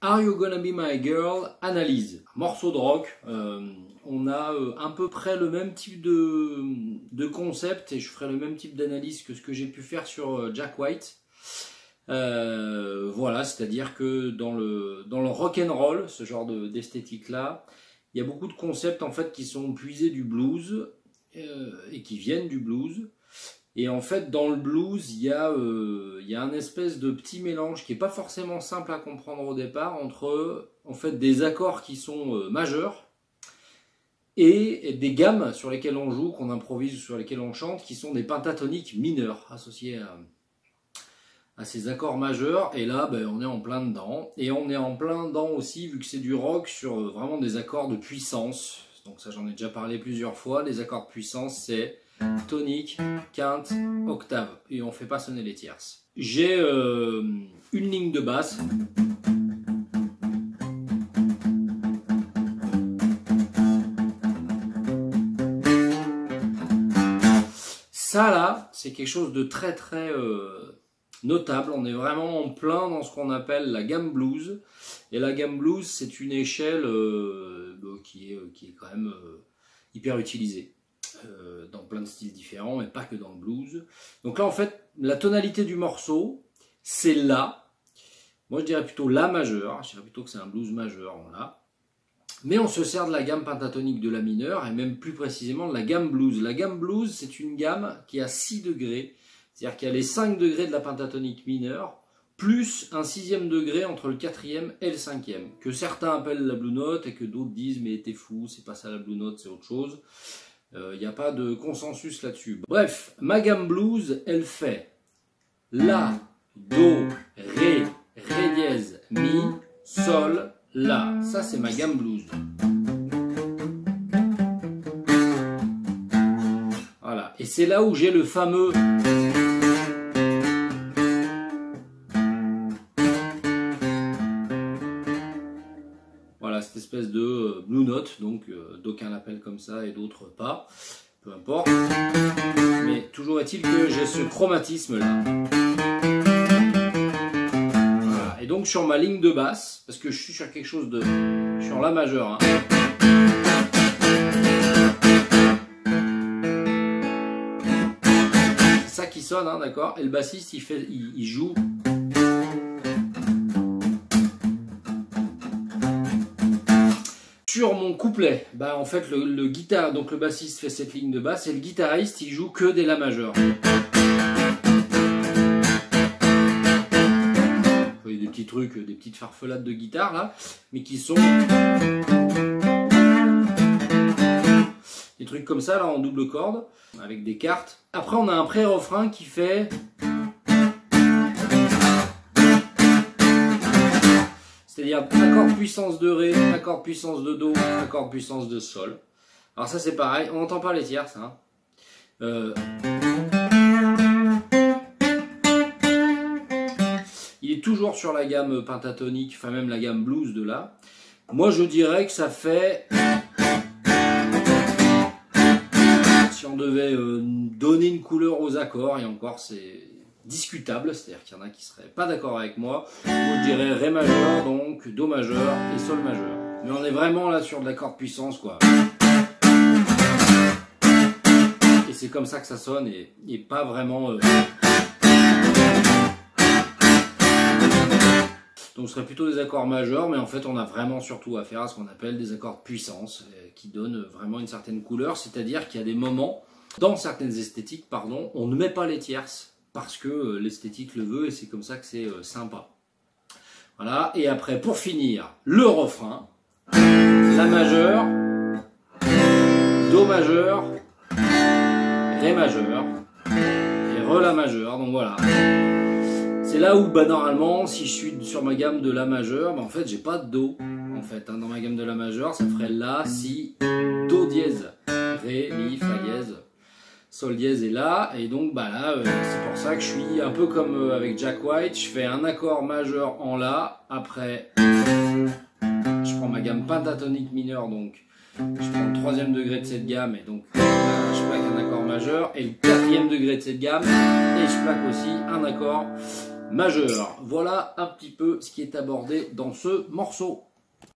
Are You Gonna Be My Girl, analyse. Morceau de rock, on a à peu près le même type de concept et je ferai le même type d'analyse que ce que j'ai pu faire sur Jack White. Voilà, c'est-à-dire que dans le rock and roll, ce genre d'esthétique là, il y a beaucoup de concepts en fait qui sont puisés du blues et qui viennent du blues. Et en fait, dans le blues, il y a un espèce de petit mélange qui est pas forcément simple à comprendre au départ entre en fait des accords qui sont majeurs et des gammes sur lesquelles on joue, qu'on improvise ou sur lesquelles on chante, qui sont des pentatoniques mineurs associés à ces accords majeurs. Et là, ben, on est en plein dedans. Et on est en plein dedans aussi, vu que c'est du rock, sur vraiment des accords de puissance. Donc ça, j'en ai déjà parlé plusieurs fois. Les accords de puissance, c'est tonique, quinte, octave, et on fait pas sonner les tierces. J'ai une ligne de basse. Ça là, c'est quelque chose de très notable. On est vraiment en plein dans ce qu'on appelle la gamme blues. Et la gamme blues, c'est une échelle qui est quand même hyper utilisée. Dans plein de styles différents, mais pas que dans le blues. Donc là, en fait, la tonalité du morceau, c'est La. Moi, je dirais plutôt La majeur. Je dirais plutôt que c'est un blues majeur en La. Mais on se sert de la gamme pentatonique de La mineur, et même plus précisément de la gamme blues. La gamme blues, c'est une gamme qui a 6 degrés. C'est-à-dire qu'il y a les 5 degrés de la pentatonique mineure, plus un 6e degré entre le 4e et le 5e, que certains appellent la blue note, et que d'autres disent, mais t'es fou, c'est pas ça la blue note, c'est autre chose. Il n'y a pas de consensus là-dessus. Bref, ma gamme blues, elle fait La, Do, Ré, Ré dièse, Mi, Sol, La. Ça, c'est ma gamme blues. Voilà. Et c'est là où j'ai le fameux... Voilà, cette espèce de blue note, donc d'aucuns l'appellent comme ça et d'autres pas, peu importe. Mais toujours est-il que j'ai ce chromatisme là. Voilà. Et donc sur ma ligne de basse, parce que je suis sur quelque chose de... Je suis en La majeur. Hein. C'est ça qui sonne, hein, d'accord. Et le bassiste, il joue... Sur mon couplet, bah en fait le guitare, donc le bassiste fait cette ligne de basse et le guitariste il joue que des La majeurs. Vous voyez des petits trucs, des petites farfelades de guitare là, mais qui sont des trucs comme ça là en double corde, avec des cartes. Après on a un pré-refrain qui fait... C'est-à-dire accord puissance de Ré, accord puissance de Do, accord puissance de Sol. Alors ça c'est pareil, on n'entend pas les tierces. Hein. Il est toujours sur la gamme pentatonique, enfin même la gamme blues de La. Moi je dirais que ça fait... Si on devait donner une couleur aux accords, et encore c'est... discutable, c'est-à-dire qu'il y en a qui seraient pas d'accord avec moi. Moi je dirais Ré majeur, donc Do majeur et Sol majeur. Mais on est vraiment là sur de l'accord de puissance quoi. Et c'est comme ça que ça sonne et pas vraiment... Donc ce serait plutôt des accords majeurs, mais en fait on a vraiment surtout affaire à ce qu'on appelle des accords de puissance qui donnent vraiment une certaine couleur, c'est-à-dire qu'il y a des moments, dans certaines esthétiques, pardon, on ne met pas les tierces. Parce que l'esthétique le veut et c'est comme ça que c'est sympa. Voilà, et après pour finir, le refrain, La majeur, Do majeur, Ré majeur et Re La majeur, donc voilà. C'est là où bah, normalement si je suis sur ma gamme de La majeur, bah, en fait j'ai pas de Do. En fait, hein, dans ma gamme de La majeur, ça ferait La, Si, Do dièse, Ré, Mi, Fa dièse. Sol dièse est là, et donc bah là, c'est pour ça que je suis un peu comme avec Jack White, je fais un accord majeur en La, après je prends ma gamme pentatonique mineure, donc je prends le 3e degré de cette gamme, et donc là, je plaque un accord majeur, et le 4e degré de cette gamme, et je plaque aussi un accord majeur. Voilà un petit peu ce qui est abordé dans ce morceau.